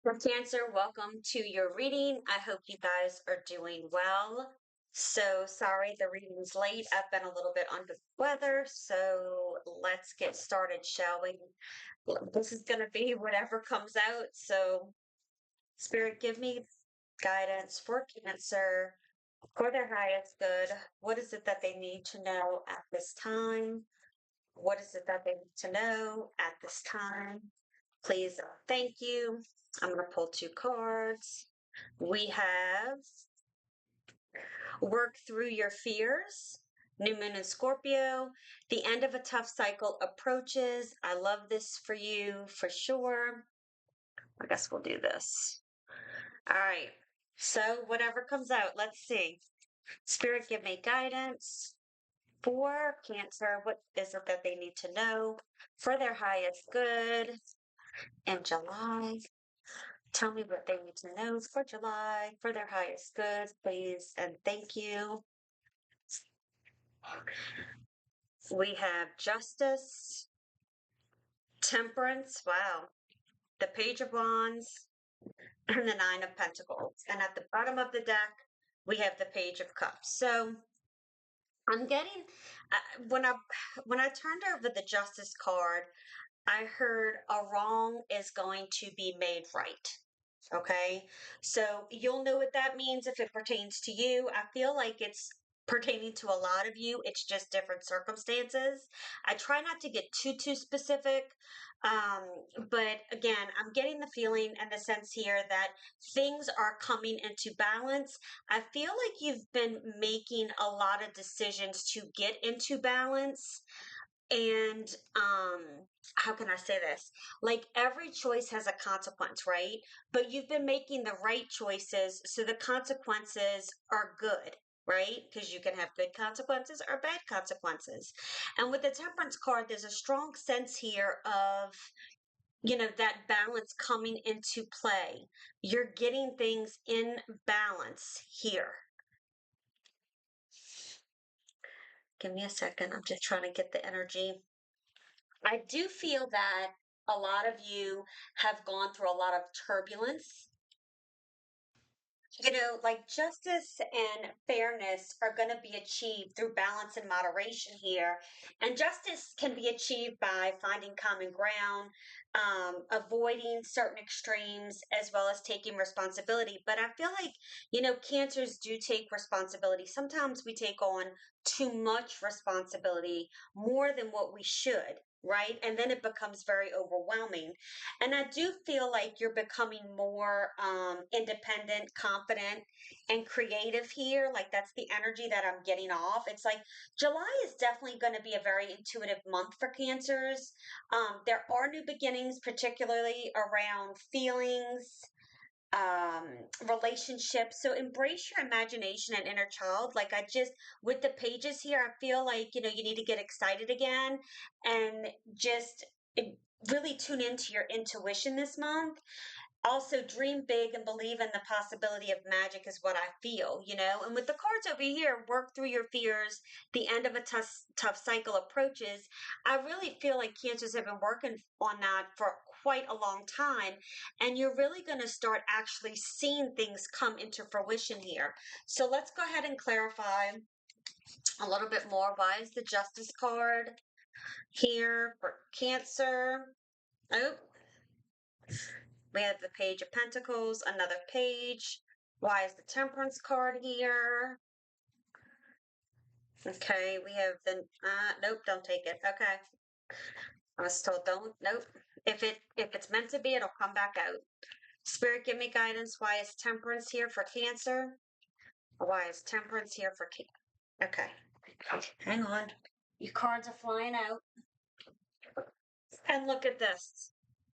For Cancer, welcome to your reading. I hope you guys are doing well. So sorry the reading's late. I've been a little bit under the weather, so let's get started, shall we? This is going to be whatever comes out. So, Spirit, give me guidance for Cancer for their highest good. What is it that they need to know at this time? What is it that they need to know at this time? Please, thank you. I'm going to pull two cards. We have Work Through Your Fears, New Moon in Scorpio. The end of a tough cycle approaches. I love this for you for sure. I guess we'll do this. All right. So, whatever comes out, let's see. Spirit, give me guidance for Cancer. What is it that they need to know for their highest good in July? Tell me what they need to know for July for their highest good, please, and thank you. We have Justice, Temperance, wow, the Page of Wands, and the Nine of Pentacles. And at the bottom of the deck, we have the Page of Cups. So I'm getting when I turned over the Justice card, I heard a wrong is going to be made right. Okay. So you'll know what that means if it pertains to you. I feel like it's pertaining to a lot of you. It's just different circumstances. I try not to get too specific. But again, I'm getting the feeling and the sense here that things are coming into balance. I feel like you've been making a lot of decisions to get into balance. And how can I say this? Like every choice has a consequence, right? But you've been making the right choices, so the consequences are good, right? Because you can have good consequences or bad consequences. And with the Temperance card, there's a strong sense here of, that balance coming into play. You're getting things in balance here. Give me a second. I'm just trying to get the energy. I do feel that a lot of you have gone through a lot of turbulence. Like justice and fairness are going to be achieved through balance and moderation here. And justice can be achieved by finding common ground, avoiding certain extremes, as well as taking responsibility. But I feel like, cancers do take responsibility. Sometimes we take on too much responsibility, more than what we should. Right. And then it becomes very overwhelming. And I do feel like you're becoming more independent, confident, and creative here. Like that's the energy that I'm getting off. It's like July is definitely going to be a very intuitive month for Cancers. There are new beginnings, particularly around feelings, um relationships, so embrace your imagination and inner child. Like I just, with the pages here, I feel like you need to get excited again and just eh, really tune into your intuition this month. Also dream big and believe in the possibility of magic is what I feel. And with the cards over here, work through your fears. The end of a tough cycle approaches. I really feel like cancers have been working on that for quite a long time, and you're really going to start actually seeing things come into fruition here. So let's go ahead and clarify a little bit more. Why is the Justice card here for Cancer? Oh, we have the Page of Pentacles, another page. Why is the Temperance card here? Okay, we have the, nope, don't take it. Okay. I was told don't, nope. If it's meant to be, it'll come back out. Spirit, give me guidance. Why is Temperance here for Cancer? Why is Temperance here for Okay. Hang on. Your cards are flying out. And look at this.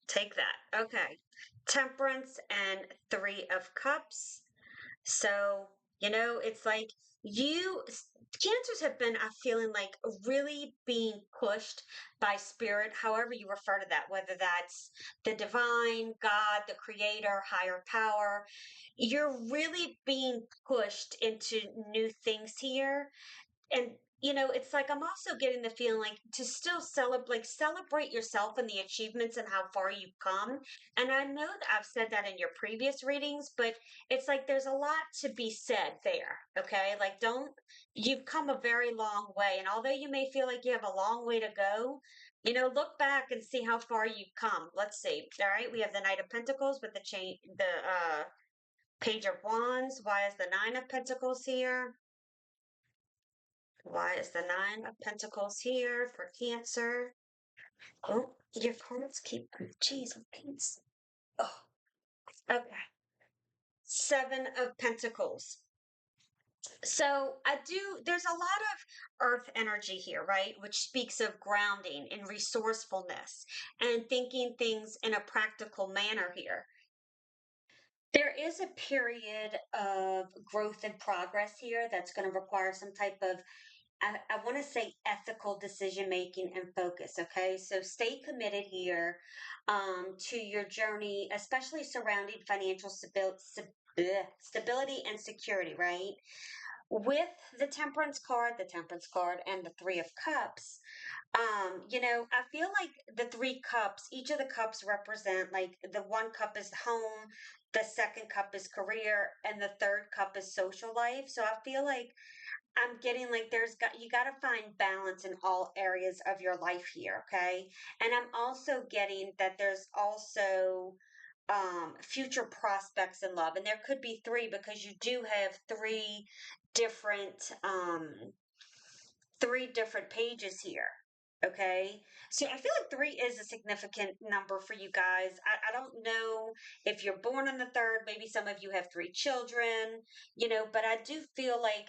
Take that. Okay. Temperance and Three of Cups. So, it's like cancers have been, I feeling like really being pushed by spirit, however you refer to that, whether that's the divine, God, the creator, higher power. You're really being pushed into new things here. And it's like I'm also getting the feeling like to still celebrate yourself and the achievements and how far you've come. And I know that I've said that in your previous readings, but it's like there's a lot to be said there. Okay. Like, don't, you've come a very long way. And although you may feel like you have a long way to go, look back and see how far you've come. Let's see. All right. We have the Knight of Pentacles with the Page of Wands. Why is the Nine of Pentacles here? Why is the Nine of Pentacles here for Cancer? Oh, your cards keep. Jeez, please. Oh, okay. Seven of Pentacles. So there's a lot of earth energy here, right? Which speaks of grounding and resourcefulness and thinking things in a practical manner here. There is a period of growth and progress here that's going to require some type of I want to say ethical decision making and focus. Okay. So stay committed here to your journey, especially surrounding financial stability and security, right? With the Temperance card, and the Three of Cups, I feel like the three cups, each of the cups represent like the one cup is home, the second cup is career, and the third cup is social life. So I feel like I'm getting like you got to find balance in all areas of your life here, okay? And I'm also getting that there's also future prospects in love, and there could be three because you do have different um three different pages here. Okay. So I feel like three is a significant number for you guys. I don't know if you're born on the third, maybe some of you have three children, but I do feel like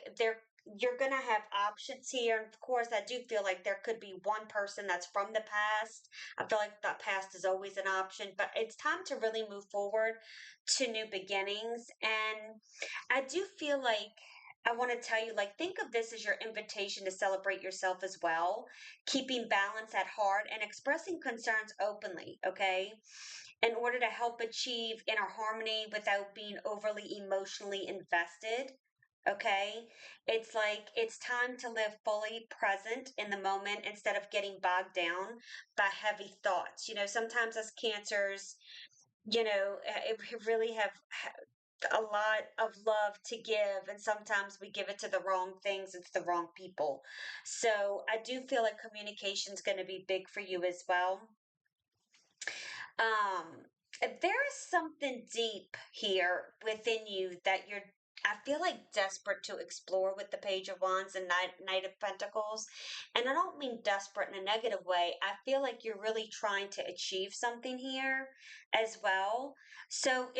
you're going to have options here. And of course, I do feel like there could be one person that's from the past. I feel like the past is always an option, but it's time to really move forward to new beginnings. And I do feel like I want to tell you, like, think of this as your invitation to celebrate yourself as well, keeping balance at heart and expressing concerns openly, okay? In order to help achieve inner harmony without being overly emotionally invested, okay? It's like it's time to live fully present in the moment instead of getting bogged down by heavy thoughts. Sometimes as cancers, it really have a lot of love to give, and sometimes we give it to the wrong things and to the wrong people. So I do feel like communication is going to be big for you as well. um there is something deep here within you that I feel like desperate to explore with the Page of Wands and Knight of Pentacles. And I don't mean desperate in a negative way. I feel like you're really trying to achieve something here as well. So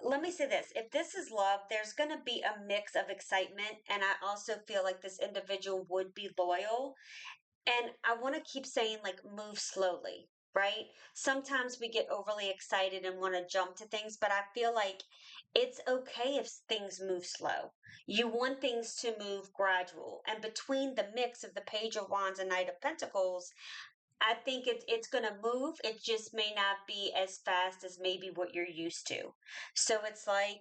let me say this, if this is love, there's going to be a mix of excitement. And I also feel like this individual would be loyal. And I want to keep saying, like, move slowly, right? Sometimes we get overly excited and want to jump to things, but I feel like it's okay if things move slow. You want things to move gradual. And between the mix of the Page of Wands and Knight of Pentacles, I think it's going to move. It just may not be as fast as maybe what you're used to. So it's like,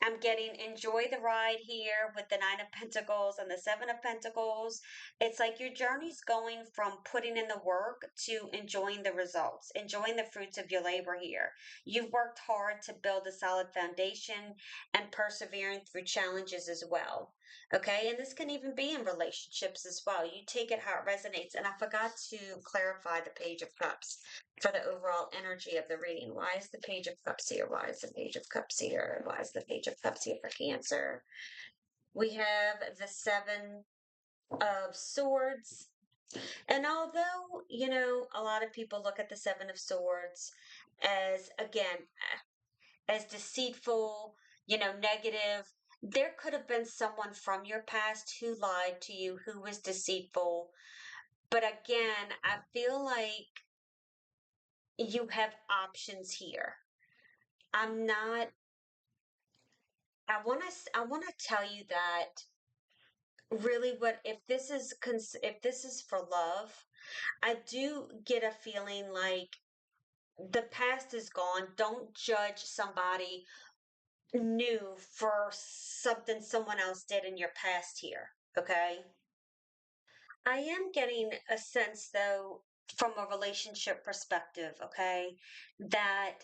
I'm getting enjoy the ride here with the Nine of Pentacles and the Seven of Pentacles. It's like your journey's going from putting in the work to enjoying the results, enjoying the fruits of your labor here. You've worked hard to build a solid foundation and persevering through challenges as well. Okay, and this can even be in relationships as well. You take it how it resonates. And I forgot to clarify the Page of Cups for the overall energy of the reading. Why is the Page of Cups here? Why is the Page of Cups here? Why is the Page of Cups here for Cancer? We have the Seven of Swords. And although, a lot of people look at the Seven of Swords as, again, as deceitful, negative, there could have been someone from your past who lied to you, who was deceitful. But again, I feel like you have options here. I'm not I want to tell you that really what if this is for love, I do get a feeling like the past is gone. Don't judge somebody new for something someone else did in your past here, okay? I am getting a sense, though, from a relationship perspective, okay, that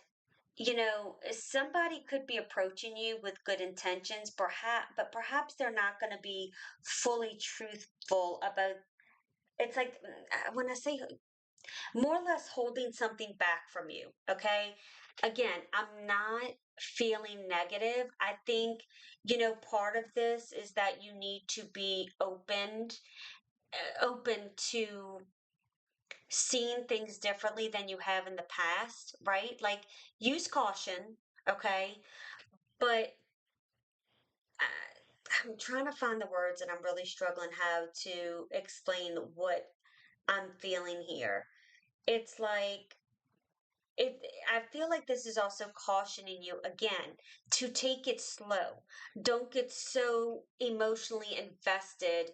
somebody could be approaching you with good intentions, perhaps, but perhaps they're not going to be fully truthful about. It's like when I say more or less holding something back from you, okay? Again, I'm not feeling negative. I think, part of this is that you need to be open to seeing things differently than you have in the past, right? Like use caution, okay? But I'm trying to find the words and I'm really struggling how to explain what I'm feeling here. It's like it I feel like this is also cautioning you again to take it slow. Don't get so emotionally invested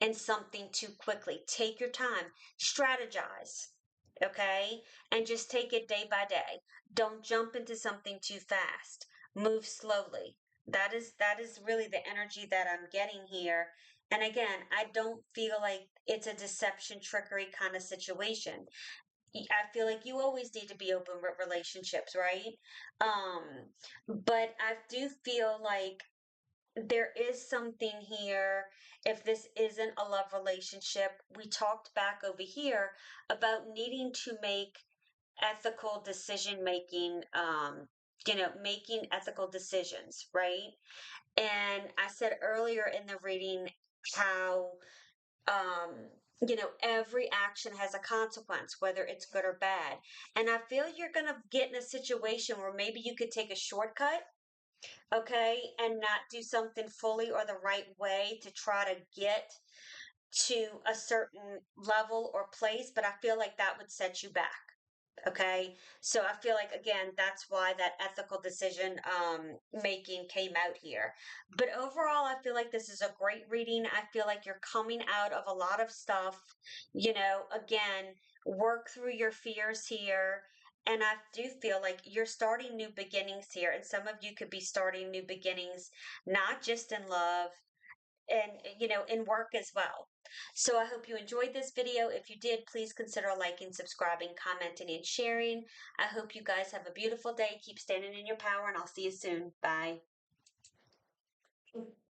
in something too quickly. Take your time, strategize, okay? And just take it day by day. Don't jump into something too fast. Move slowly. That is really the energy that I'm getting here. And again, I don't feel like it's a deception trickery kind of situation. I feel like you always need to be open with relationships, right? But I do feel like there is something here. If this isn't a love relationship, we talked back over here about needing to make ethical decision making, making ethical decisions, right? And I said earlier in the reading how um every action has a consequence, whether it's good or bad. And I feel you're going to get in a situation where maybe you could take a shortcut, okay, and not do something fully or the right way to try to get to a certain level or place, but I feel like that would set you back. Okay. So I feel like again, that's why that ethical decision making came out here. But overall, I feel like this is a great reading. I feel like you're coming out of a lot of stuff, again, work through your fears here. And I do feel like you're starting new beginnings here. And some of you could be starting new beginnings, not just in love, and in work as well. So I hope you enjoyed this video. If you did, please consider liking, subscribing, commenting, and sharing. I hope you guys have a beautiful day. Keep standing in your power, and I'll see you soon. Bye.